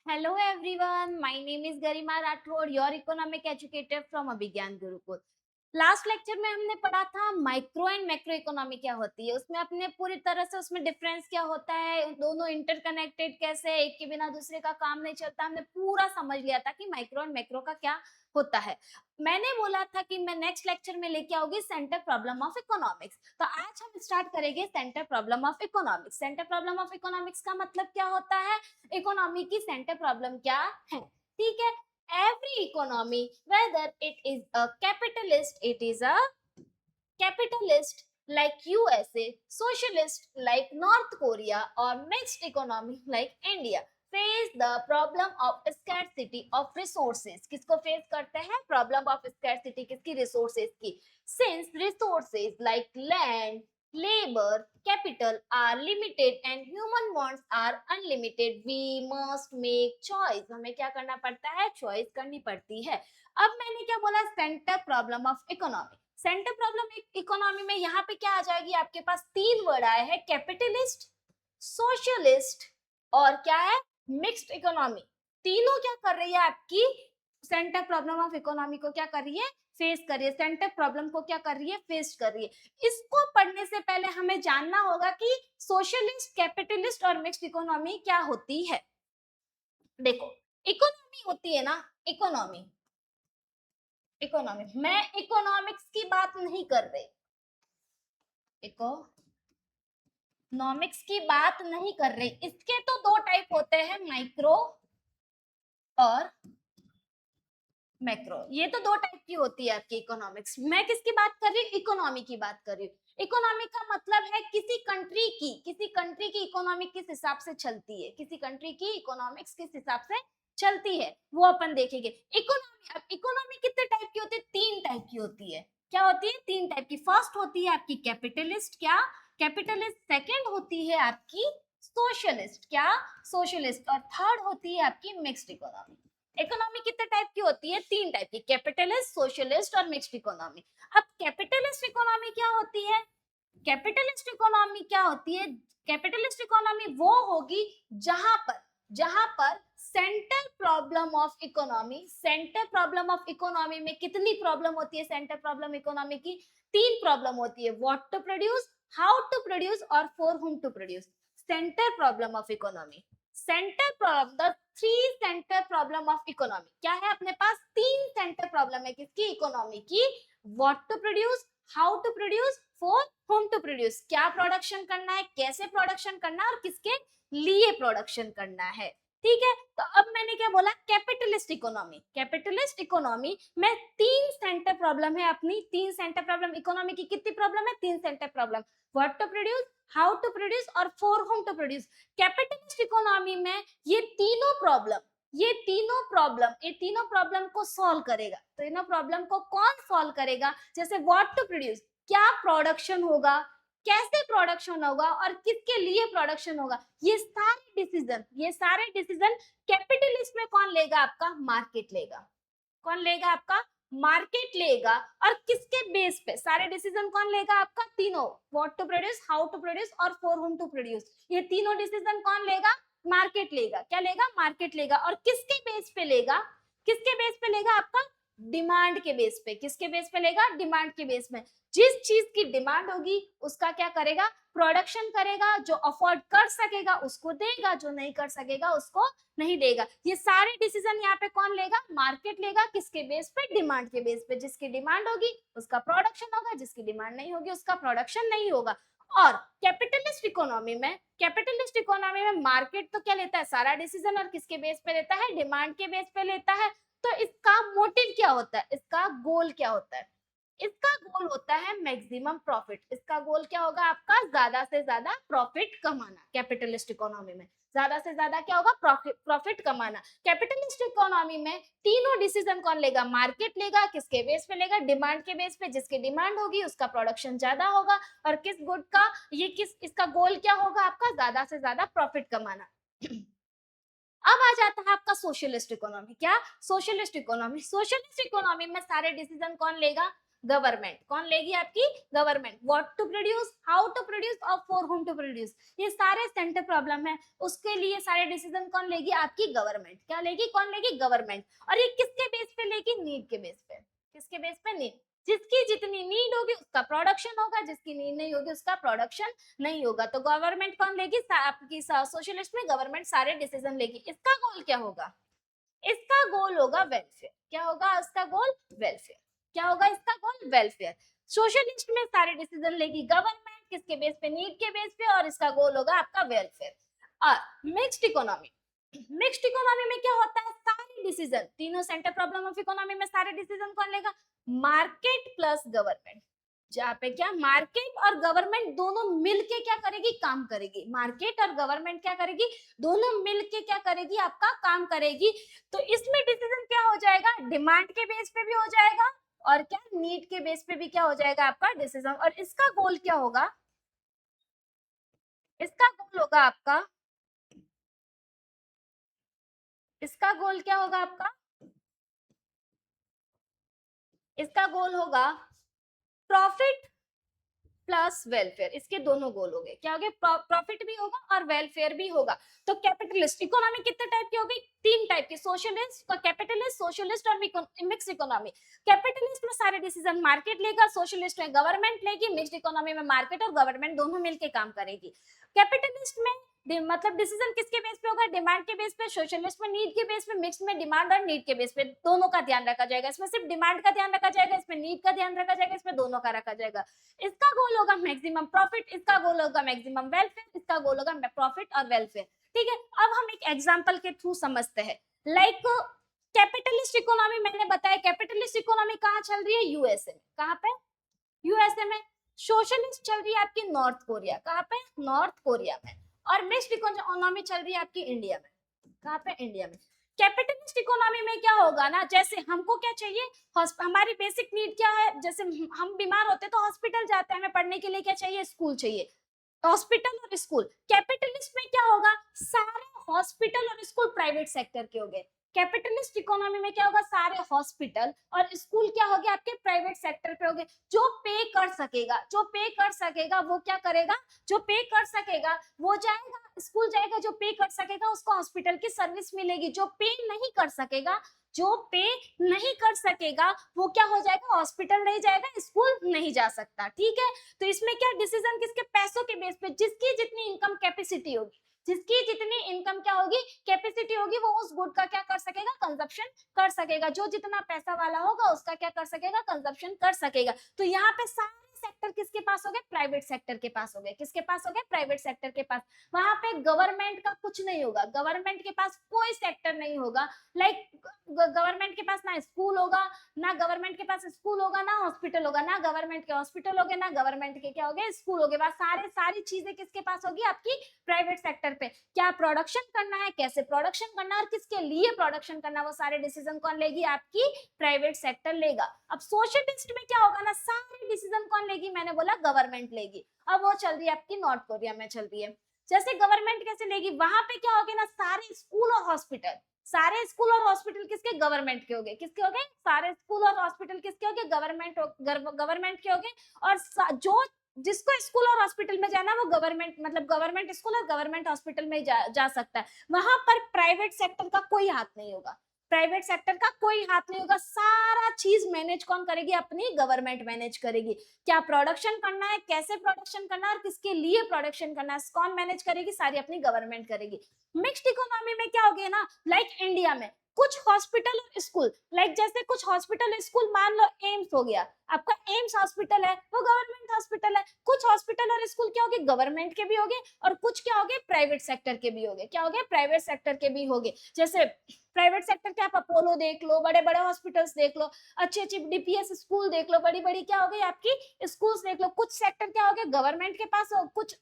Hello everyone, my name is Garima Rathod, your economic educator from Abhigyan Gurukul. Last lecture में हमने पढ़ा था micro and macro economy क्या होती है, उसमें अपने पूरी तरह से उसमें डिफरेंस क्या होता है, दोनों इंटरकनेक्टेड कैसे है, एक के बिना दूसरे का काम नहीं चलता। हमने पूरा समझ लिया था कि माइक्रो एंड मैक्रो का क्या होता है। मैंने बोला था कि मैं नेक्स्ट लेक्चर में लेके आऊंगी सेंटर प्रॉब्लम ऑफ इकोनॉमिक्स, तो आज हम स्टार्ट करेंगे centre problem of economics. Centre problem of economics का मतलब क्या होता है, इकोनॉमी की सेंटर प्रॉब्लम क्या है। ठीक है, every economy, whether it is a capitalist, it is a capitalist like USA, socialist like North Korea, or mixed economy like India, face the problem of scarcity of resources. किसको face करते हैं, problem of scarcity किसकी, resources की। Since resources like land, labor, capital are limited and human wants are unlimited, we must make choice. हमें क्या करना पड़ता है, चॉइस करनी पड़ती है। अब मैंने क्या बोला, centre problem of economy. Centre problem economy में यहाँ पे क्या आ जाएगी, आपके पास तीन वर्ड आए हैं, कैपिटलिस्ट, सोशलिस्ट और क्या है, मिक्स्ड इकोनॉमी। तीनों क्या कर रही है, आपकी सेंटर प्रॉब्लम ऑफ इकोनॉमी को क्या कर रही है, फेस कर रही है। सेंटर प्रॉब्लम को क्या कर रही है, फेस कर रही है। इसको पढ़ने से पहले हमें जानना होगा कि सोशलिस्ट, कैपिटलिस्ट और मिक्स्ड इकोनॉमी क्या होती है। देखो, इकोनॉमी होती है ना, इकोनॉमी, इकोनॉमी, मैं इकोनॉमिक्स की बात नहीं कर रही, इकोनॉमिक्स की बात नहीं कर रही। इसके तो दो टाइप होते हैं, माइक्रो और मैक्रो। ये तो दो टाइप की होती है आपकी इकोनॉमिक्स। मैं किसकी बात कर रही हूँ, इकोनॉमी की बात कर रही हूँ। इकोनॉमी का मतलब है किसी कंट्री की इकोनॉमी किस हिसाब से चलती है, किसी कंट्री की इकोनॉमिक्स किस हिसाब से चलती है, वो अपन देखेंगे। इकोनॉमी, अब इकोनॉमी कितने टाइप की होती है, तीन टाइप की होती है। क्या होती है, तीन टाइप की। फर्स्ट होती है आपकी कैपिटलिस्ट, क्या, कैपिटलिस्ट। सेकेंड होती है आपकी सोशलिस्ट, क्या, सोशलिस्ट। और थर्ड होती है आपकी मिक्स्ड इकोनॉमी। इकोनॉमी कितने टाइप की होती है, तीन टाइप की, कैपिटलिस्ट, सोशलिस्ट और मिक्स्ड इकोनॉमी। अब कैपिटलिस्ट इकोनॉमी क्या होती है, कैपिटलिस्ट इकोनॉमी क्या होती है, कैपिटलिस्ट इकोनॉमी वो होगी जहां पर centre problem of economy, centre problem of economy में कितनी प्रॉब्लम होती है, सेंटर प्रॉब्लम इकोनॉमी की तीन प्रॉब्लम होती है, what to produce, how to produce और for whom to produce. Centre problem of economy, centre problem, three centre problem of economy क्या है, अपने पास तीन सेंटर प्रॉब्लम है किसकी, इकोनॉमी की। What to produce, how to produce, for whom to produce, क्या production करना है, कैसे प्रोडक्शन करना है और किसके लिए प्रोडक्शन करना है। ठीक है, तो अब मैंने क्या बोला, कैपिटलिस्ट इकोनॉमी, कैपिटलिस्ट इकोनॉमी में तीन सेंटर प्रॉब्लम है अपनी, तीन सेंटर प्रॉब्लम। इकोनॉमी की कितनी प्रॉब्लम है, तीन centre problem, what to produce, how to produce और for whom to produce. Capitalist economy में ये तीनों प्रॉब्लम, ये तीनों प्रॉब्लम को सॉल्व करेगा। तीनों प्रॉब्लम को कौन सॉल्व करेगा, जैसे व्हाट टू प्रोड्यूस, क्या प्रोडक्शन होगा, कैसे प्रोडक्शन होगा और किसके लिए प्रोडक्शन होगा, ये सारे डिसीजन कैपिटलिस्ट में कौन लेगा, आपका मार्केट लेगा। कौन लेगा, आपका मार्केट लेगा। और किसके बेस पे सारे डिसीजन कौन लेगा, आपका तीनों, what to produce, how to produce और फॉर हुम टू प्रोड्यूस, ये तीनों डिसीजन कौन लेगा, मार्केट लेगा। क्या लेगा, मार्केट लेगा। और किसके बेस पे लेगा, किसके बेस पे लेगा, आपका डिमांड के बेस पे। किसके बेस पे लेगा, डिमांड के बेस में। जिस चीज की डिमांड होगी उसका क्या करेगा, प्रोडक्शन करेगा। जो अफोर्ड कर सकेगा उसको देगा, जो नहीं कर सकेगा उसको नहीं देगा। ये सारे डिसीजन यहाँ पे कौन लेगा, मार्केट लेगा। किसके बेस पे, डिमांड के बेस पे। जिसकी डिमांड होगी उसका प्रोडक्शन होगा, जिसकी डिमांड नहीं होगी उसका प्रोडक्शन नहीं होगा। और कैपिटलिस्ट इकोनॉमी में, कैपिटलिस्ट इकोनॉमी में मार्केट तो क्या लेता है, सारा डिसीजन, और किसके बेस पे लेता है, डिमांड के बेस पे लेता है। तो इसका मोटिव क्या होता है, इसका गोल क्या होता है, इसका गोल होता है मैक्सिमम प्रॉफिट। इसका गोल क्या होगा, आपका ज्यादा से ज्यादा प्रॉफिट कमाना। कैपिटलिस्ट इकोनॉमी में ज्यादा से ज्यादा क्या होगा, प्रॉफिट कमाना। कैपिटलिस्ट इकोनॉमी में तीनों डिसीजन कौन लेगा, मार्केट लेगा। किसके बेस पे लेगा, डिमांड के बेस पे। जिसकी डिमांड होगी उसका प्रोडक्शन ज्यादा होगा। और किस गुड का, ये किस, इसका गोल क्या होगा, आपका ज्यादा से ज्यादा प्रॉफिट कमाना। अब आ जाता है आपका सोशलिस्ट इकोनॉमी। क्या, सोशलिस्ट इकोनॉमी। सोशलिस्ट इकोनॉमी में सारे डिसीजन कौन लेगा, गवर्नमेंट। कौन लेगी आपकी? Government. What to produce, how to produce और फॉर हुम टू प्रोड्यूस, ये सारे सेंटर प्रॉब्लम है, उसके लिए सारे डिसीजन कौन लेगी? आपकी गवर्नमेंट। क्या लेगी? कौन लेगी? गवर्नमेंट। और ये किसके बेस पे लेगी? नीड के बेस पे। किसके बेस पे? नीड। जिसकी जितनी नीड होगी उसका प्रोडक्शन होगा, जिसकी नीड नहीं होगी उसका प्रोडक्शन नहीं होगा। तो गवर्नमेंट कौन लेगी? आपकी सोशलिस्ट में गवर्नमेंट सारे डिसीजन लेगी। इसका गोल क्या होगा? इसका गोल होगा वेलफेयर। क्या होगा इसका गोल? वेलफेयर। क्या होगा इसका गोल? वेलफेयर। सोशलिस्ट में सारे डिसीजन लेगी गवर्नमेंट, किसके बेस पे? नीड के बेस पे, और इसका गोल होगा आपका वेलफेयर। और मिक्स्ड इकोनॉमी, मिक्स्ड इकोनॉमी में क्या होता है? सारे डिसीजन, तीनों सेंटर प्रॉब्लम ऑफ इकोनॉमी में सारे डिसीजन कौन लेगा? Market plus government. जहाँ पे क्या मार्केट और गवर्नमेंट दोनों मिलके क्या करेगी? काम करेगी। मार्केट और गवर्नमेंट क्या करेगी? दोनों मिलके क्या करेगी? आपका काम करेगी। तो इसमें डिसीजन क्या हो जाएगा? डिमांड के बेस पे भी हो जाएगा और क्या नीड के बेस पे भी क्या हो जाएगा आपका डिसीजन। और इसका गोल क्या होगा? इसका गोल होगा आपका, इसका गोल क्या होगा आपका? इसका गोल होगा प्रॉफिट प्लस वेलफेयर। इसके दोनों गोल हो गए। क्या हो गए? प्रॉफिट भी होगा और वेलफेयर भी होगा। तो कैपिटलिस्ट इकोनॉमी कितने टाइप की हो गई? तीन टाइप की, सोशलिस्ट, कैपिटलिस्ट, सोशलिस्ट और मिक्स इकोनॉमी। कैपिटलिस्ट में सारे डिसीजन मार्केट लेगा, सोशलिस्ट में गवर्नमेंट लेगी, मिक्स्ड इकोनॉमी में मार्केट और गवर्नमेंट दोनों मिलकर काम करेगी। कैपिटलिस्ट में मतलब डिसीजन किसके बेस पे होगा? डिमांड के बेस पे। सोशलिस्ट में नीड के बेस पे, मिक्स में डिमांड और नीड के बेस पे। दोनों का ध्यान रखा जाएगा। इसमें सिर्फ डिमांड का ध्यान रखा जाएगा, इसमें नीड का ध्यान रखा जाएगा, इसमें दोनों का रखा जाएगा। इसका गोल होगा मैक्सिमम प्रॉफिट, इसका गोल होगा मैक्सिमम वेलफेयर, इसका गोल होगा प्रॉफिट और वेलफेयर। ठीक है, अब हम एक एग्जांपल के थ्रू समझते हैं। लाइक कैपिटलिस्ट इकोनॉमी, मैंने बताया कैपिटलिस्ट इकोनॉमी कहाँ चल रही है? यूएसए में। कहाँ पे? यूएसए में। सोशलिस्ट चल रही है आपकी नॉर्थ कोरिया। कहाँ पे? नॉर्थ कोरिया में। और मिक्स्ड इकोनॉमी चल रही है आपकी इंडिया में। कहाँ पे? इंडिया में। कैपिटलिस्ट इकोनॉमी में क्या होगा ना, जैसे हमको क्या चाहिए? हमारी बेसिक नीड क्या है? जैसे हम बीमार होते तो हॉस्पिटल जाते हैं, हमें पढ़ने के लिए क्या चाहिए? स्कूल चाहिए। हॉस्पिटल और स्कूल। कैपिटलिस्ट में क्या होगा? सारे हॉस्पिटल और स्कूल प्राइवेट सेक्टर के हो गए। कैपिटलिस्ट इकोनॉमी में क्या होगा? सारे हॉस्पिटल और स्कूल क्या हो गए? आपके प्राइवेट सेक्टर पे हो गए। जो पे कर सकेगा, जो पे कर सकेगा वो क्या करेगा? जो पे कर सकेगा वो जाएगा स्कूल जाएगा, जो पे कर सकेगा उसको हॉस्पिटल की सर्विस मिलेगी। जो पे नहीं कर सकेगा, जो पे नहीं कर सकेगा वो क्या हो जाएगा? हॉस्पिटल नहीं जाएगा, स्कूल नहीं जा सकता। ठीक है, तो इसमें क्या डिसीजन किसके? पैसों के बेस पे। जिसकी जितनी इनकम कैपेसिटी होगी, जिसकी जितनी इनकम क्या होगी? कैपेसिटी होगी, वो उस गुड का क्या कर सकेगा? कंजप्शन कर सकेगा। जो जितना पैसा वाला होगा उसका क्या कर सकेगा? कंजप्शन कर सकेगा। तो यहाँ पे सारे सेक्टर किसके पास हो गए? प्राइवेट सेक्टर के पास हो गए। किसके पास हो गए? प्राइवेट सेक्टर के पास। वहां पे गवर्नमेंट का कुछ नहीं होगा, गवर्नमेंट के पास कोई सेक्टर नहीं होगा। लाइक गवर्नमेंट के पास ना स्कूल होगा, ना गवर्नमेंट के पास स्कूल होगा, ना हॉस्पिटल होगा, ना गवर्नमेंट के हॉस्पिटल होगे, ना गवर्नमेंट के क्या होगे? स्कूल होगे। बस सारी चीजें किसके पास होगी? आपकी प्राइवेट सेक्टर पे। क्या प्रोडक्शन करना है, कैसे प्रोडक्शन करना है और किसके लिए प्रोडक्शन करना, वो सारे डिसीजन कौन लेगी? आपकी प्राइवेट सेक्टर लेगा। अब सोशलिस्ट में क्या होगा ना, सारे डिसीजन कौन लेगी? मैंने बोला गवर्नमेंट लेगी। अब वो चल रही है आपकी नॉर्थ कोरिया में चल रही है। जैसे गवर्नमेंट कैसे लेगी? वहां पे क्या होगे ना, सारे स्कूल और हॉस्पिटल, सारे स्कूल और हॉस्पिटल किसके? गवर्नमेंट के होंगे। किसके होंगे? सारे स्कूल और हॉस्पिटल किसके होंगे? गवर्नमेंट के होंगे। और जो जिसको स्कूल और हॉस्पिटल में जाना, वो गवर्नमेंट मतलब गवर्नमेंट स्कूल और गवर्नमेंट हॉस्पिटल में जा सकता है। वहां पर प्राइवेट सेक्टर का कोई हाथ नहीं होगा। प्राइवेट सेक्टर का कोई हाथ नहीं होगा। सारा चीज मैनेज कौन करेगी? अपनी गवर्नमेंट मैनेज करेगी। क्या प्रोडक्शन करना है, कैसे प्रोडक्शन करना है और किसके लिए प्रोडक्शन करना है, कौन मैनेज करेगी? सारी अपनी गवर्नमेंट करेगी। मिक्स्ड इकोनॉमी में क्या हो गया ना, लाइक इंडिया में कुछ हॉस्पिटल और स्कूल, लाइक जैसे कुछ हॉस्पिटल स्कूल, मान लो एम्स हो गया, आपका एम्स हॉस्पिटल है, वो गवर्नमेंट हॉस्पिटल है। कुछ हॉस्पिटल और स्कूल क्या हो गए? गवर्नमेंट के भी हो गए, और कुछ क्या हो गए? प्राइवेट सेक्टर के भी हो गए। क्या हो गए? प्राइवेट सेक्टर के भी हो गए। जैसे प्राइवेट सेक्टर के आप अपोलो देख लो, बड़े बड़े हॉस्पिटल्स देख लो, अच्छी अच्छी डीपीएस स्कूल देख लो, बड़ी बड़ी क्या हो गई आपकी स्कूल्स देख लो। कुछ सेक्टर क्या हो गए? गवर्नमेंट के पास, और कुछ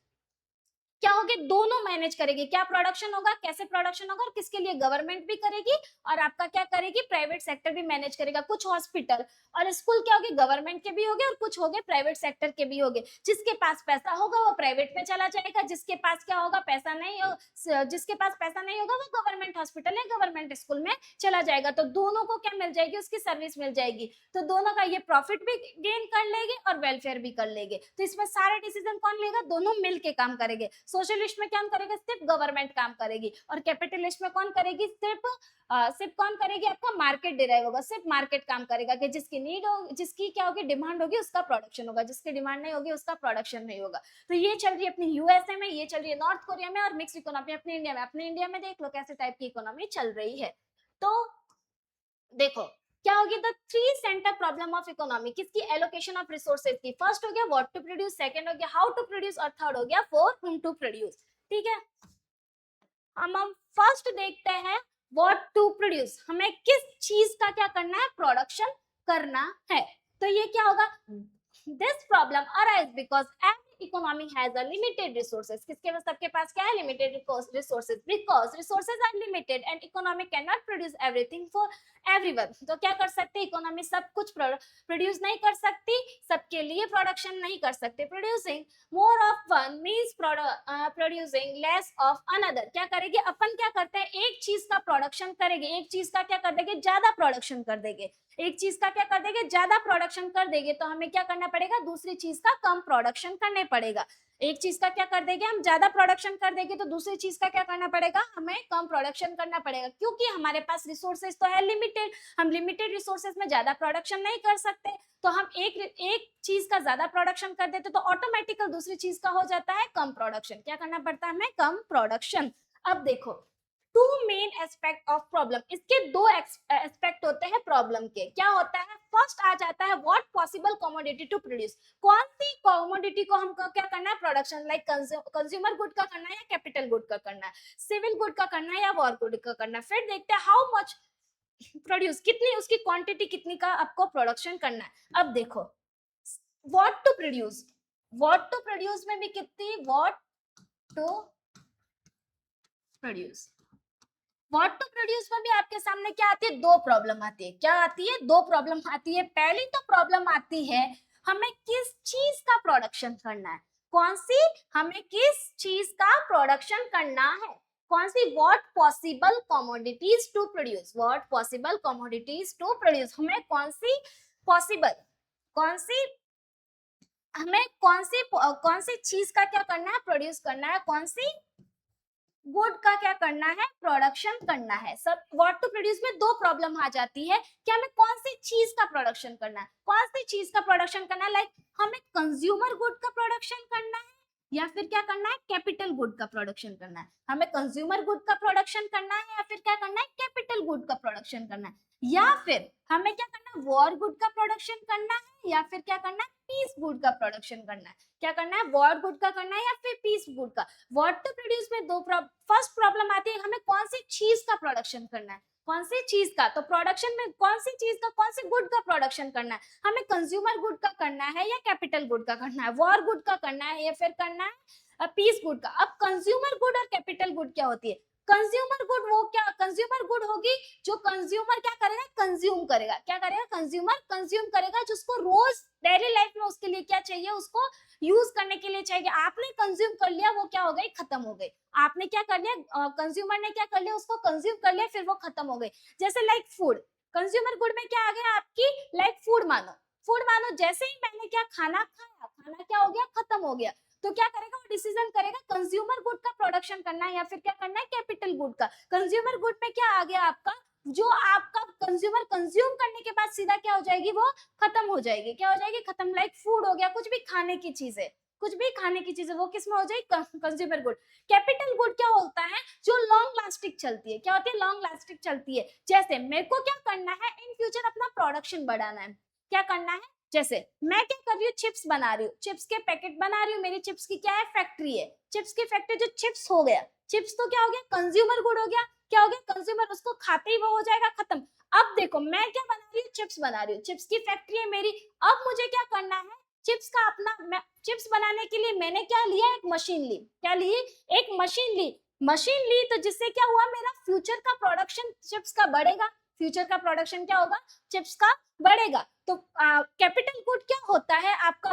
क्या होगी, दोनों मैनेज करेगी, क्या प्रोडक्शन होगा, कैसे प्रोडक्शन होगा, और किसके लिए, गवर्नमेंट भी करेगी और आपका क्या करेगी, प्राइवेट सेक्टर भी मैनेज करेगा। कुछ हॉस्पिटल और स्कूल क्या होगी, गवर्नमेंट के भी होंगे और कुछ होंगे प्राइवेट सेक्टर के भी होंगे। जिसके पास पैसा होगा वो प्राइवेट में चला जाएगा, जिसके पास क्या होगा, पैसा नहीं हो, जिसके पास पैसा नहीं होगा वो गवर्नमेंट हॉस्पिटल या गवर्नमेंट स्कूल में चला जाएगा। तो दोनों को क्या मिल जाएगी, उसकी सर्विस मिल जाएगी। तो दोनों का ये प्रॉफिट भी गेन कर लेंगे और वेलफेयर भी कर लेंगे। तो इसमें सारे डिसीजन कौन लेगा, दोनों मिलके काम करेंगे। सोशलिस्ट में क्या करेगा, सिर्फ गवर्नमेंट काम करेगी, और कैपिटलिस्ट में कौन करेगी, सिर्फ कौन करेगी, आपका मार्केट डिराइव होगा, सिर्फ मार्केट काम करेगा कि जिसकी नीड हो, जिसकी क्या होगी, डिमांड होगी, उसका प्रोडक्शन होगा, जिसकी डिमांड नहीं होगी उसका प्रोडक्शन नहीं होगा। तो ये चल रही है अपनी यूएसए में, ये चल रही है नॉर्थ कोरिया में, और मिक्स इकोनॉमी अपने इंडिया में। अपने इंडिया में देख लो कैसे टाइप की इकोनॉमी चल रही है। तो देखो क्या होगी, the three centre problem of economy, किसकी, एलोकेशन ऑफ रिसोर्सेज की। फर्स्ट हो गया व्हाट टू प्रोड्यूस, सेकंड हो गया हाउ टू प्रोड्यूस, और थर्ड हो गया फॉर whom टू प्रोड्यूस। ठीक है, हम फर्स्ट देखते हैं व्हाट टू प्रोड्यूस, हमें किस चीज का क्या करना है, प्रोडक्शन करना है। तो ये क्या होगा, this problem arise because every economy has a limited resources, किसके पास, सबके पास क्या है, limited resources, because resources are limited and economy can not produce everything for everyone. तो क्या कर सकते, इकोनॉमी सब कुछ प्रोड्यूस नहीं कर सकती, सबके लिए प्रोडक्शन नहीं कर सकते। Producing more of one means producing less of another. क्या करेगी, अपन क्या करते हैं, एक चीज का प्रोडक्शन करेंगे, एक चीज का क्या कर देंगे, ज्यादा प्रोडक्शन कर देंगे, एक चीज का क्या कर देंगे, ज्यादा प्रोडक्शन कर देंगे। तो हमें क्या करना पड़ेगा, दूसरी चीज का कम प्रोडक्शन करने पड़ेगा। एक चीज का क्या कर देंगे, हम ज्यादा प्रोडक्शन कर देंगे, तो दूसरी चीज का क्या करना पड़ेगा, हमें कम प्रोडक्शन करना पड़ेगा, क्योंकि हमारे पास रिसोर्सेज तो है लिमिटेड, हम लिमिटेड रिसोर्सेज में ज्यादा प्रोडक्शन नहीं कर सकते। तो हम एक चीज का ज्यादा प्रोडक्शन कर देते तो ऑटोमेटिकल दूसरी चीज का हो जाता है कम प्रोडक्शन। क्या करना पड़ता है हमें, कम प्रोडक्शन। अब देखो two main aspect of problem, इसके दो एस्पेक्ट होते हैं प्रॉब्लम के। क्या होता है, फर्स्ट आ जाता है what possible commodity to produce, कौन सी कमोडिटी को हमको क्या करना है, प्रोडक्शन, लाइक कंज्यूमर गुड का करना है या कैपिटल गुड का करना है, सिविल गुड का करना है या वॉर गुड का करना है। फिर देखते हैं हाउ मच प्रोड्यूस, कितनी उसकी क्वांटिटी कितनी का आपको प्रोडक्शन करना है। अब देखो what to produce, what to produce में भी कितनी, what to produce, what to produce में भी आपके सामने क्या आती है, दो प्रॉब्लम आती है। क्या आती है, दो प्रॉब्लम आती है। पहली तो प्रॉब्लम आती है हमें किस चीज का प्रोडक्शन करना है, कौन सी, हमें किस चीज का प्रोडक्शन करना है, कौन सी, what possible commodities to produce, what possible commodities to produce, हमें कौन सी पॉसिबल, कौन सी, हमें कौन सी चीज का क्या करना है, प्रोड्यूस करना है, कौन सी गुड का क्या करना है, प्रोडक्शन करना है। सब व्हाट टू प्रोड्यूस में दो प्रॉब्लम आ जाती है कि हमें कौन सी चीज का प्रोडक्शन करना है, कौन सी चीज का प्रोडक्शन करना है, लाइक हमें कंज्यूमर गुड का प्रोडक्शन करना है या फिर क्या करना है, कैपिटल गुड का प्रोडक्शन करना है। हमें कंज्यूमर गुड का प्रोडक्शन करना है या फिर क्या करना है, कैपिटल गुड का प्रोडक्शन करना है, या फिर हमें क्या करना है, वॉर गुड का प्रोडक्शन करना है या फिर क्या करना है, पीस गुड का प्रोडक्शन करना है। क्या करना है, वॉर गुड का करना है या फिर पीस गुड का। व्हाट टू प्रोड्यूस में दो फर्स्ट प्रॉब्लम आती है हमें कौन सी चीज का प्रोडक्शन करना है, कौन सी चीज का, तो प्रोडक्शन में कौन सी चीज का, कौन सी गुड का प्रोडक्शन करना है, हमें कंज्यूमर गुड का करना है या कैपिटल गुड का करना है, वॉर गुड का करना है या फिर करना है पीस गुड का। अब कंज्यूमर गुड और कैपिटल गुड क्या होती है, कंज्यूमर गुड वो क्या, कंज्यूमर गुड होगी जो कंज्यूमर क्या करेगा, कंज्यूम करेगा, क्या करेगा, कंज्यूमर कंज्यूम करेगा, जिसको रोज डेली लाइफ में उसके लिए क्या चाहिए, उसको यूज करने के लिए चाहिए। आपने कंज्यूम कर लिया, वो क्या हो गई, खत्म हो गई। आपने क्या कर लिया, कंज्यूमर ने क्या कर लिया, उसको कंज्यूम कर लिया, फिर वो खत्म हो गई। जैसे लाइक फूड, कंज्यूमर गुड में क्या आ गया आपकी, लाइक फूड मानो जैसे ही मैंने क्या खाना खाया, खाना क्या हो गया, खत्म हो गया। तो क्या करेगा, वो डिसीजन करेगा कंज्यूमर गुड का प्रोडक्शन करना है या फिर क्या करना है, कैपिटल गुड का। कंज्यूमर गुड में क्या आ गया आपका, जो आपका कंज्यूमर कंज्यूम करने के बाद सीधा क्या हो जाएगी, वो खत्म हो जाएगी। क्या हो जाएगी, खत्म। लाइक फूड हो गया, कुछ भी खाने की चीज है, कुछ भी खाने की चीज है, वो किसमें हो जाएगी, कंज्यूमर गुड। कैपिटल गुड क्या होता है, जो लॉन्ग लास्टिंग चलती है। क्या होती है, लॉन्ग लास्टिंग चलती है। जैसे मेरे को क्या करना है, इन फ्यूचर अपना प्रोडक्शन बढ़ाना है। क्या करना है, जैसे मैं क्या कर रही हूँ, चिप्स बना रही हूँ, चिप्स के पैकेट बना रही हूँ, मेरी चिप्स की क्या है, फैक्ट्री है। चिप्स की फैक्ट्री, जो चिप्स हो गया, चिप्स तो क्या हो गया, कंज्यूमर गुड हो गया। क्या हो गया, कंज्यूमर, उसको खाते ही वो हो जाएगा खत्म। अब देखो मैं क्या बना रही हूँ, चिप्स बना रही हूँ, चिप्स की फैक्ट्री है मेरी। अब मुझे क्या करना है, चिप्स का अपना चिप्स बनाने के लिए मैंने क्या लिया, एक मशीन ली, क्या ली, एक मशीन ली तो जिससे क्या हुआ, मेरा फ्यूचर का प्रोडक्शन चिप्स का बढ़ेगा, फ्यूचर का प्रोडक्शन क्या होगा, चिप्स का बढ़ेगा। तो कैपिटल गुड क्या होता है आपका,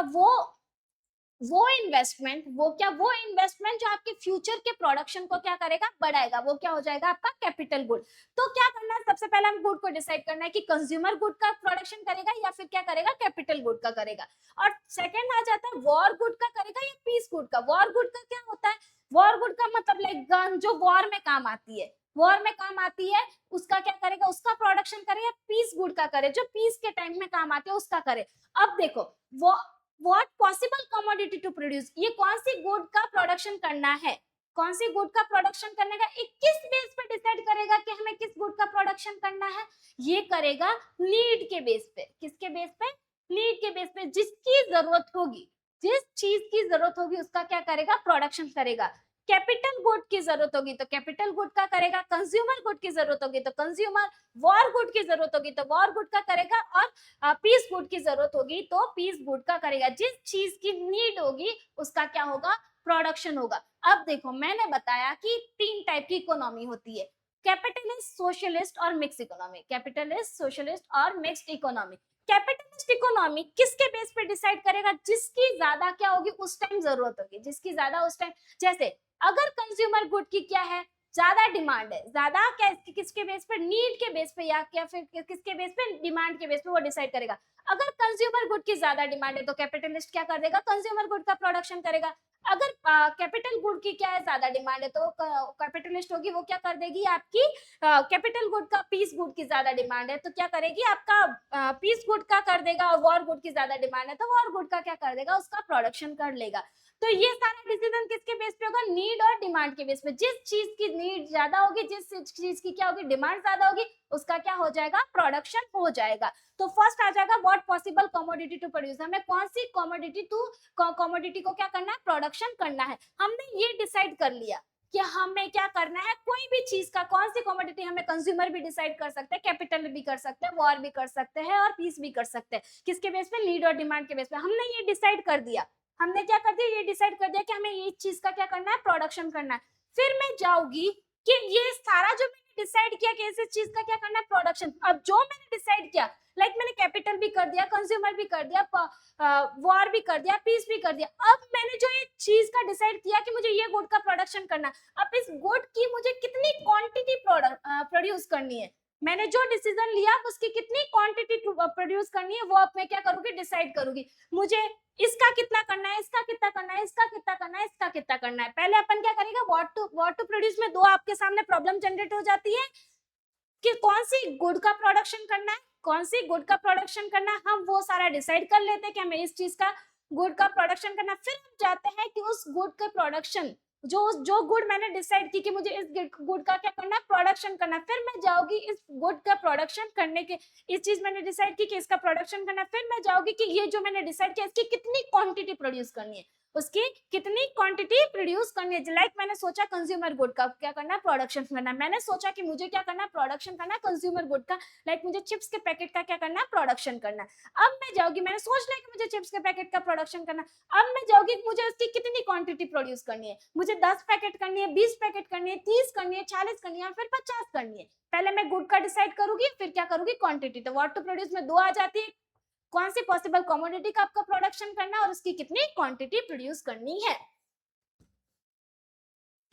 वो इन्वेस्टमेंट, वो इन्वेस्टमेंट जो आपके फ्यूचर के प्रोडक्शन को क्या करेगा, बढ़ाएगा, वो क्या हो जाएगा आपका कैपिटल गुड। तो क्या करना है, सबसे पहले हम गुड को डिसाइड करना है कि कंज्यूमर गुड का प्रोडक्शन करेगा या फिर क्या करेगा, कैपिटल गुड का करेगा। और सेकंड आ जाता है वॉर गुड का करेगा या पीस गुड का। वॉर गुड का क्या होता है, वॉर गुड का मतलब लाइक गन जो वॉर में काम आती है, वॉर में काम आती है, उसका क्या करेगा, उसका प्रोडक्शन करे, या पीस गुड का करे, जो पीस के टाइम में काम आती है उसका करे। अब देखो वो what possible commodity to produce, ये कौन सी गुड का प्रोडक्शन करना है, कौन सी गुड का प्रोडक्शन करने का, एक किस बेस पे डिसाइड करेगा कि हमें किस गुड का प्रोडक्शन करना है, ये करेगा नीड के बेस पे। किसके बेस पे, नीड के बेस पे, जिसकी जरूरत होगी, जिस चीज की जरूरत होगी उसका क्या करेगा, प्रोडक्शन करेगा। कैपिटल गुड की जरूरत होगी तो कैपिटल गुड का करेगा, कंज्यूमर गुड की जरूरत होगी तो कंज्यूमर, वॉर गुड की जरूरत होगी तो वॉर गुड का करेगा, और पीस गुड की जरूरत होगी तो पीस गुड का करेगा। जिस चीज की नीड होगी उसका क्या होगा, प्रोडक्शन होगा। अब देखो मैंने बताया कि 3 टाइप की इकोनॉमी होती है, कैपिटलिस्ट, सोशलिस्ट और मिक्स इकोनॉमी। कैपिटलिस्ट, सोशलिस्ट और मिक्स्ड इकोनॉमी। कैपिटलिस्ट इकोनॉमी किसके बेस पे डिसाइड करेगा, जिसकी ज्यादा क्या होगी उस टाइम जरूरत होगी, जिसकी ज्यादा उस टाइम, जैसे अगर कंज्यूमर गुड की क्या है, ज्यादा डिमांड है, ज्यादा क्या, किसके बेस पे, नीड के बेस पे, या फिर किसके बेस पे, डिमांड के बेस पे वो डिसाइड करेगा। अगर कंज्यूमर गुड की ज्यादा डिमांड है तो कैपिटलिस्ट क्या कर देगा, कंज्यूमर गुड का प्रोडक्शन करेगा। अगर कैपिटल गुड की क्या है, ज्यादा डिमांड है तो कैपिटलिस्ट होगी, वो क्या कर देगी आपकी, कैपिटल गुड का, पीस गुड की ज्यादा डिमांड है तो क्या करेगी आपका, पीस गुड का कर देगा, और वॉर गुड की ज्यादा डिमांड है तो वॉर गुड का क्या कर देगा, उसका प्रोडक्शन कर लेगा। तो ये सारा डिसीजन किसके बेस पे होगा, नीड और डिमांड के बेस पे। जिस चीज की नीड ज्यादा होगी, जिस चीज की क्या होगी, डिमांड ज्यादा होगी, उसका क्या हो जाएगा, प्रोडक्शन हो जाएगा। तो फर्स्ट आ जाएगा what possible commodity to produce, हमें कौन सी कमोडिटी को क्या करना है, प्रोडक्शन करना है। हमने ये डिसाइड कर लिया कि हमें क्या करना है, कोई भी चीज का कौन सी कमोडिटी, हमें कंज्यूमर भी डिसाइड कर सकते हैं, कैपिटल भी कर सकते हैं, वॉर भी कर सकते हैं और पीस भी कर सकते हैं। किसके बेस पे, नीड और डिमांड के बेस पे। हमने ये डिसाइड कर दिया, हमने क्या कर दिया, ये डिसाइड कर दिया कि हमें ये चीज का क्या करना है, प्रोडक्शन करना है। फिर मैं जाऊंगी कि ये सारा जो मैंने डिसाइड किया कि इस चीज का क्या करना है, प्रोडक्शन। अब जो मैंने डिसाइड किया, लाइक मैंने कैपिटल भी कर दिया, कंज्यूमर भी कर दिया, वॉर भी कर दिया, पीस भी कर दिया। अब मैंने जो ये चीज का डिसाइड किया कि मुझे ये गुड का प्रोडक्शन करना है, अब इस गुड की मुझे कितनी क्वांटिटी प्रोड्यूस करनी है, मैंने जो डिसीजन लिया उसकी कितनी क्वांटिटी प्रोड्यूस करनी है, वो अब मैं क्या करूंगी, डिसाइड करूंगी। मुझे इसका कितना करना है, इसका कितना करना है, इसका कितना करना है, इसका कितना करना है। पहले अपन क्या करेगा, व्हाट टू प्रोड्यूस में दो आपके सामने प्रॉब्लम जनरेट हो जाती है कि कौन सी गुड का प्रोडक्शन करना है, कौन सी गुड का प्रोडक्शन करना है, हम वो सारा डिसाइड कर लेते हैं कि हमें इस चीज का गुड का प्रोडक्शन करना। फिर हम जाते हैं कि उस गुड का प्रोडक्शन, जो गुड मैंने डिसाइड की कि मुझे इस गुड का क्या करना है, प्रोडक्शन करना है। फिर मैं जाऊंगी इस गुड का प्रोडक्शन करने के, इस चीज मैंने डिसाइड की कि इसका प्रोडक्शन करना है, फिर मैं जाऊंगी कि ये जो मैंने डिसाइड किया इसकी कितनी क्वांटिटी प्रोड्यूस करनी है, उसकी कितनी क्वांटिटी प्रोड्यूस करनी है। लाइक मैंने सोचा कंज्यूमर गुड का क्या करना है, प्रोडक्शन करना है। मैंने सोचा कि मुझे क्या करना है, प्रोडक्शन करना है कंज्यूमर गुड का, लाइक मुझे चिप्स के पैकेट का क्या करना है, प्रोडक्शन करना है। अब मैं जाऊंगी, मैंने सोच लिया कि मुझे चिप्स के पैकेट का प्रोडक्शन करना है। अब मैं जाऊंगी कि मुझे उसकी कितनी क्वांटिटी प्रोड्यूस करनी है, मुझे 10 पैकेट करनी है, 20 पैकेट करनी है, 30 करनी है, 40 करनी है, फिर 50 करनी है। पहले मैं गुड का डिसाइड करूंगी, फिर क्या करूंगी, क्वांटिटी। तो व्हाट टू प्रोड्यूस में दो आ जाती है, कौन सी पॉसिबल कमोडिटी का आपका प्रोडक्शन करना है और उसकी कितनी क्वांटिटी प्रोड्यूस करनी है।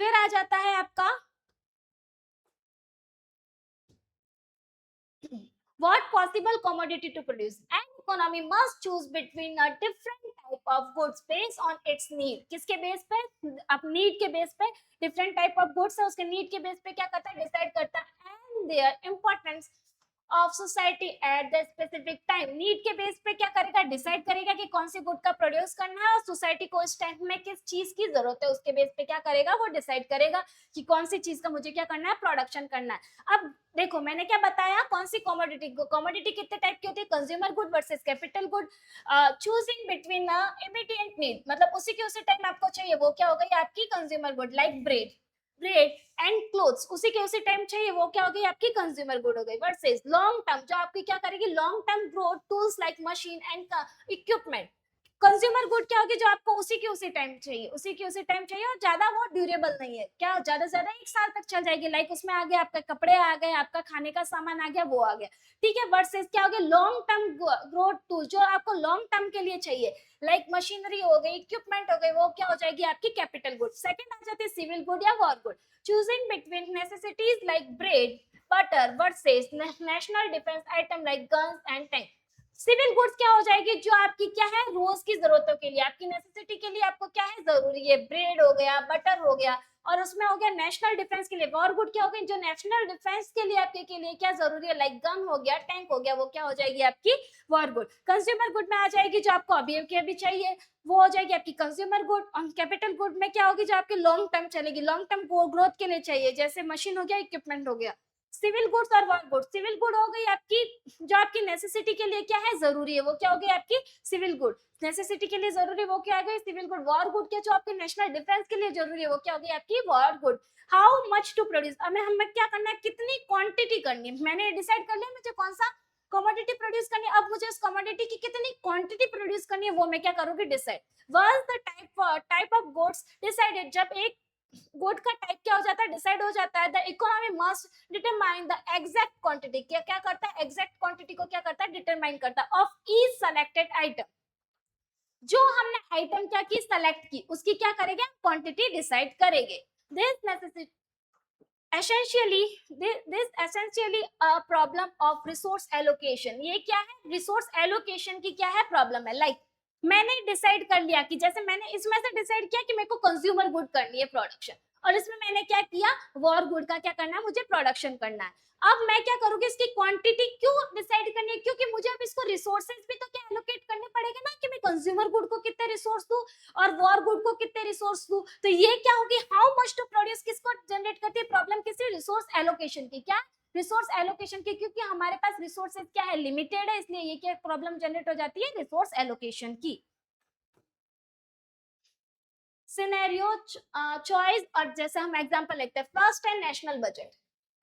फिर आ जाता है आपका what possible commodity to produce. An economy must choose between a different type of goods based on its need. किसके बेस पे, अब नीड के बेस पे, डिफरेंट टाइप ऑफ गुड्स है उसके नीड के बेस पे क्या करता है, डिसाइड करता है। And their importance of society at the specific time, need के बेस पे क्या करेगा, डिसाइड करेगा कि कौन सी गुड का प्रोड्यूस करना है, और सोसाइटी को इस टाइम में किस चीज की जरूरत है उसके बेस पे क्या करेगा, वो डिसाइड करेगा कि कौन सी चीज का मुझे क्या करना है, प्रोडक्शन करना है। अब देखो मैंने क्या बताया, कौन सी कमोडिटी कितने टाइप की होती है, consumer good versus capital good. Choosing between immediate need, मतलब उसी के उसी टाइम आपको चाहिए, वो क्या हो गई आपकी consumer good, like bread and clothes, उसी के उसी टाइम चाहिए, वो क्या हो गई आपकी कंज्यूमर गुड हो गई। वर्सेस लॉन्ग टर्म, जो आपकी क्या करेगी, long term growth tools like machine and equipment, consumer good क्या होगी, जो आपको उसी के उसी टाइम चाहिए, उसी के उसी टाइम चाहिए, और ज्यादा वो ड्यूरेबल नहीं है, क्या ज्यादा से ज्यादा 1 साल तक चल जाएगी, लाइक उसमें आ गया आपका कपड़े आ गए, आपका खाने का सामान आ गया, वो आ गया, ठीक है। वर्सेस क्या हो गया, लॉन्ग टर्म ग्रोथ टूल, जो आपको लॉन्ग टर्म के लिए चाहिए, लाइक मशीनरी हो गई, इक्विपमेंट हो गई, वो क्या हो जाएगी आपकी कैपिटल गुड। सेकंड आ जाती है सिविल गुड या war good, choosing between necessities like bread butter versus national defence item like guns and tank. Civil goods क्या हो जाएगी, जो आपकी क्या है रोज की जरूरतों के लिए, आपकी नेसेसिटी के लिए आपको क्या है जरूरी है, ब्रेड हो गया, बटर हो गया, और उसमें हो गया नेशनल डिफेंस के लिए। वॉर गुड क्या हो गई, जो नेशनल डिफेंस के लिए आपके के लिए क्या जरूरी है, लाइक गन हो गया, टैंक हो गया, वो क्या हो जाएगी आपकी वॉर गुड। कंज्यूमर गुड में आ जाएगी जो आपको अभी के अभी चाहिए, वो हो जाएगी आपकी कंज्यूमर गुड। और कैपिटल गुड में क्या होगी, जो आपके लॉन्ग टर्म चलेगी, लॉन्ग टर्म ग्रोथ के लिए चाहिए, जैसे मशीन हो गया, इक्विपमेंट हो गया। सिविल गुड्स और वॉर गुड, सिविल गुड हो गई आपकी जो आपकी नेसेसिटी के लिए क्या है जरूरी है, वो क्या हो गई आपकी सिविल गुड, नेसेसिटी के लिए जरूरी, वो क्या आ गई सिविल गुड। वॉर गुड क्या, जो आपके नेशनल डिफेंस के लिए जरूरी है, वो क्या हो गई आपकी war good. How much to produce, हमें क्या करना है, कितनी क्वांटिटी करनी है, मैंने डिसाइड कर लिया मुझे कौन सा कमोडिटी प्रोड्यूस करनी है, अब मुझे उस कमोडिटी की कितनी क्वांटिटी प्रोड्यूस करनी है, वो मैं क्या करूंगी decide. Was the type of goods decided, जब एक गुड का टाइप क्या हो जाता है डिसाइड हो जाता है, the economy must determine the exact quantity, क्या क्या करता है एग्जैक्ट क्वांटिटी को क्या करता है डिटरमाइन करता है, ऑफ ईच सेलेक्टेड आइटम, जो हमने आइटम क्या की सेलेक्ट की उसकी क्या करेंगे क्वांटिटी डिसाइड करेंगे। This necessity essentially this essentially a problem of resource allocation, ये क्या है रिसोर्स एलोकेशन की क्या है प्रॉब्लम है। लाइक मैंने डिसाइड कर लिया कि जैसे मैंने इसमें से डिसाइड किया कि मेरे को कंज्यूमर गुड करनी है प्रोडक्शन, और इसमें मैंने क्या किया वॉर गुड का क्या करना है मुझे प्रोडक्शन करना है। अब मैं क्या करूंगी इसकी क्वांटिटी क्यों डिसाइड करनी है, क्योंकि मुझे अब इसको रिसोर्सेज भी तो क्या एलोकेट करने पड़ेगा ना, कि मैं कंज्यूमर गुड को कितने रिसोर्स दूं और वॉर गुड को कितने रिसोर्स दूं। तो ये क्या होगी हाउ मच टू प्रोड्यूस, किसको जनरेट करती है प्रॉब्लम, किसी रिसोर्स एलोकेशन की, क्या रिसोर्स एलोकेशन की, क्योंकि हमारे पास रिसोर्सेज क्या है लिमिटेड है, इसलिए ये क्या प्रॉब्लम जनरेट हो जाती है रिसोर्स एलोकेशन की। सिनेरियो चॉइस, और जैसे हम एग्जांपल लेते हैं फर्स्ट है नेशनल बजट,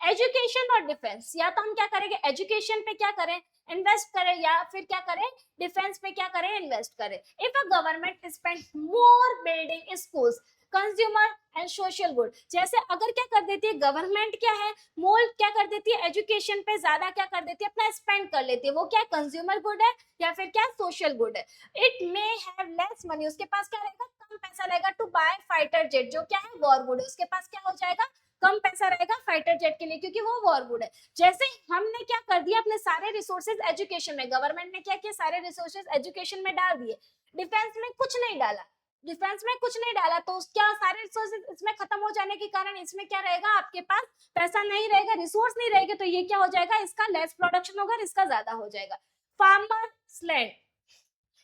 एजुकेशन और डिफेंस, या तो हम क्या करेंगे एजुकेशन पे क्या करें इन्वेस्ट करें, या फिर क्या करें डिफेंस पे क्या करें इन्वेस्ट करें। If a government spend more building schools consumer and social good, जैसे अगर क्या कर देती है गवर्नमेंट क्या है मोल क्या कर देती है एजुकेशन पे ज्यादा क्या कर देती है अपना स्पेंड कर लेती है, वो क्या कंज्यूमर गुड है या फिर क्या सोशल गुड है। It may have less money, उसके पास क्या रहेगा कम पैसा रहेगा टू बाय फाइटर जेट, जो क्या है वॉर गुड है, उसके पास क्या हो जाएगा कम पैसा रहेगा फाइटर जेट के लिए क्योंकि वो वॉर गुड है। जैसे हमने क्या कर दिया अपने सारे रिसोर्सेज एजुकेशन में, गवर्नमेंट ने क्या किया सारे रिसोर्सेज एजुकेशन में डाल दिए, डिफेंस में कुछ नहीं डाला, डिफेंस में कुछ नहीं डाला, तो क्या सारे रिसोर्सेज इसमें खत्म हो जाने के कारण इसमें क्या रहेगा आपके पास पैसा नहीं रहेगा रिसोर्स नहीं रहेगा, तो ये क्या हो जाएगा इसका लेस प्रोडक्शन होगा, इसका ज्यादा हो जाएगा। फार्मर्स लैंड,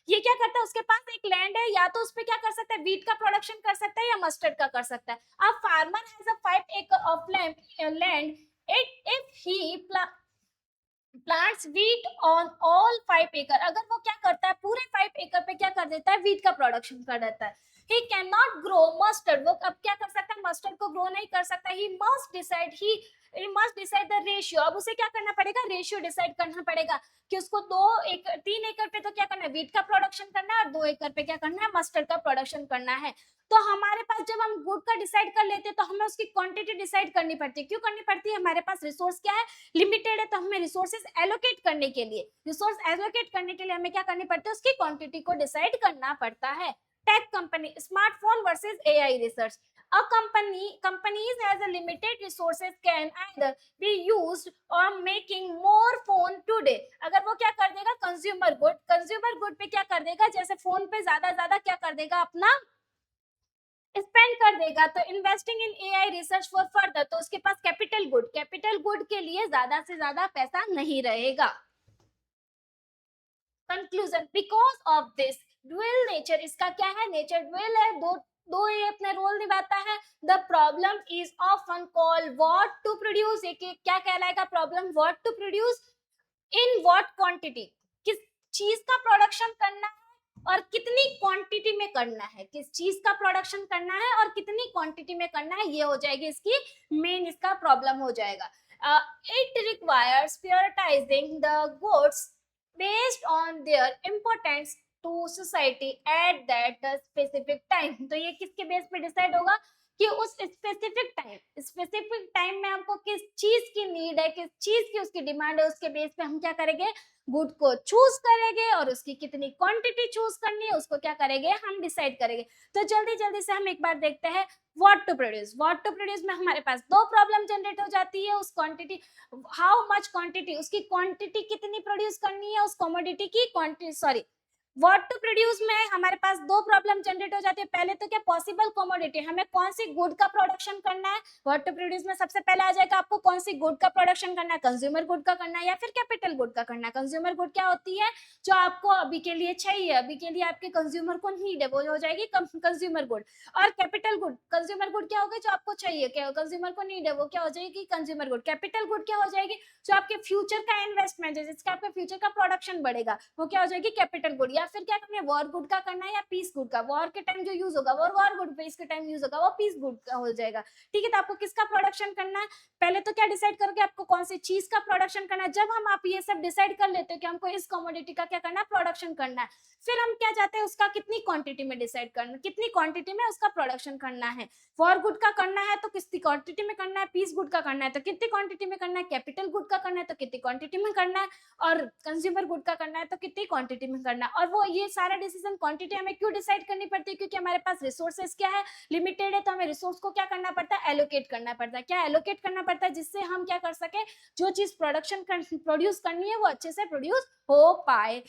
ये क्या करता है उसके पास एक लैंड है, या तो उस पर क्या कर सकता है वीट का प्रोडक्शन कर सकता है या मस्टर्ड का कर सकता है। अब farmer has a 5 acre of land, if he plants wheat on all 5 acre, अगर वो क्या करता है पूरे 5 acre पे क्या कर देता है वीट का प्रोडक्शन कर देता है। He can not grow mustard, वो अब क्या कर सकता है मस्टर्ड को ग्रो नहीं कर सकता, he must decide the ratio, अब उसे क्या करना पड़ेगा रेशियो डिसाइड करना पड़ेगा कि उसको 3 एकड़ पे तो क्या करना है वीट का प्रोडक्शन करना है और 2 एकड़ पे क्या करना है मस्टर्ड का प्रोडक्शन करना है। तो हमारे पास जब हम गुड का डिसाइड कर लेते हैं तो हमें उसकी क्वांटिटी डिसाइड करनी पड़ती है, क्यों करनी पड़ती है हमारे पास रिसोर्स क्या है लिमिटेड है, तो हमें रिसोर्सेज एलोकेट करने के लिए हमें क्या करनी पड़ती है उसकी क्वांटिटी को डिसाइड करना पड़ता है। Tech company smartphone versus AI research, a companies has a limited resources can either be used or making more phone today, अगर वो क्या कर देगा कंज्यूमर गुड पे क्या कर देगा जैसे फोन पे ज्यादा क्या कर देगा अपना स्पेंड कर देगा, तो investing in AI research for further, तो उसके पास कैपिटल गुड के लिए ज्यादा से ज्यादा पैसा नहीं रहेगा। Conclusion, because of this dual nature, इसका क्या है नेचर ड्यूअल है, दो ये अपने रोल निभाता है। The problem is often called what to produce, ये क्या कहलाएगा problem what to produce in what quantity, किस चीज का प्रोडक्शन करना है और कितनी क्वांटिटी में करना है, किस चीज का प्रोडक्शन करना है और कितनी क्वांटिटी में करना है, ये हो जाएगी इसकी मेन इसका प्रॉब्लम हो जाएगा। It requires prioritising the goods based on their importance to society at that specific time. तो ये किसके बेस पे डिसाइड होगा कि उस स्पेसिफिक टाइम में हमको किस चीज की नीड है, किस चीज की उसकी डिमांड है, उसके बेस पे हम क्या करेंगे, गुड को चूज करेंगे और उसकी कितनी क्वांटिटी चूज करनी है उसको क्या करेंगे, हम डिसाइड करेंगे। तो जल्दी जल्दी से हम एक बार देखते हैं व्हाट टू प्रोड्यूस में हमारे पास दो प्रॉब्लम जनरेट हो जाती है। उस क्वांटिटी, हाउ मच क्वांटिटी, उसकी क्वांटिटी कितनी प्रोड्यूस करनी है उस कमोडिटी की quantity, sorry what to produce में हमारे पास दो प्रॉब्लम जनरेट हो जाती है। पहले तो क्या, पॉसिबल कमोडिटी, हमें कौन सी गुड का प्रोडक्शन करना है। व्हाट टू प्रोड्यूस में सबसे पहले आ जाएगा आपको कौन सी गुड का प्रोडक्शन करना है, कंज्यूमर गुड का करना है या फिर कैपिटल गुड का करना है। कंज्यूमर गुड क्या होती है, जो आपको अभी के लिए चाहिए, अभी के लिए आपके कंज्यूमर को नीड है, वो हो जाएगी कंज्यूमर गुड। और कैपिटल गुड, कंज्यूमर गुड क्या होगा, जो आपको चाहिए, क्या कंज्यूमर को नीड है, वो क्या हो जाएगी, कंज्यूमर गुड। कैपिटल गुड क्या हो जाएगी, जो आपके फ्यूचर का इन्वेस्टमेंट है, जिसका आपका फ्यूचर का प्रोडक्शन बढ़ेगा, वो क्या हो जाएगी, कैपिटल गुड। या फिर क्या करना है, वॉर गुड का करना है या पीस गुड का। वॉर के टाइम जो यूज होगा वो वॉर गुड, पीस के टाइम यूज होगा वो पीस गुड का हो जाएगा। ठीक है, तो आपको किसका प्रोडक्शन करना है, पहले तो क्या डिसाइड करोगे आपको कौन सी चीज का प्रोडक्शन करना है। जब हम आप ये सब डिसाइड कर लेते हैं कि हमको इस कमोडिटी का क्या करना है, प्रोडक्शन करना है, फिर हम क्या चाहते हैं, उसका कितनी क्वांटिटी में डिसाइड करना, कितनी क्वांटिटी में उसका प्रोडक्शन करना है। वॉर गुड का करना है तो कितनी क्वांटिटी में करना है, पीस गुड का करना है तो कितनी क्वांटिटी में करना है, कैपिटल गुड का करना है तो कितनी क्वांटिटी में करना है, और कंज्यूमर गुड का करना है तो कितनी क्वांटिटी में करना है। और वो ये सारा डिसीजन क्वांटिटी हमें क्यों डिसाइड करनी पड़ती है, क्योंकि हमारे पास रिसोर्सेज क्या है, लिमिटेड है, तो हमें रिसोर्स को क्या करना पड़ता है, एलोकेट करना पड़ता है। क्या एलोकेट करना पड़ता है, जिससे हम क्या कर सके, जो चीज प्रोड्यूस करनी है वो अच्छे से प्रोड्यूस हो पाए।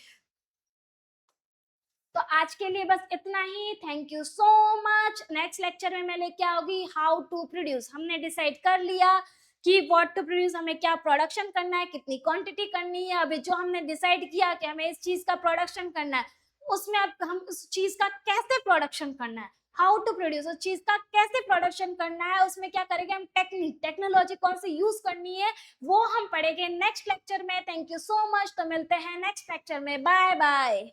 तो आज के लिए बस इतना ही। Thank you so much. Next lecture में मैं लेके आऊंगी हाउ टू प्रोड्यूस। हमने डिसाइड कर लिया कि व्हाट टू प्रोड्यूस, हमें क्या प्रोडक्शन करना है, कितनी क्वांटिटी करनी है। अभी जो हमने डिसाइड किया कि हमें इस चीज का प्रोडक्शन करना है, उसमें अब हम उस चीज का कैसे प्रोडक्शन करना है, हाउ टू प्रोड्यूस, उस चीज का कैसे प्रोडक्शन करना है, उसमें क्या करेंगे हम, टेक्नोलॉजी कौन सी यूज करनी है, वो हम पढ़ेंगे नेक्स्ट लेक्चर में। Thank you so much. तो मिलते हैं नेक्स्ट लेक्चर में। Bye bye.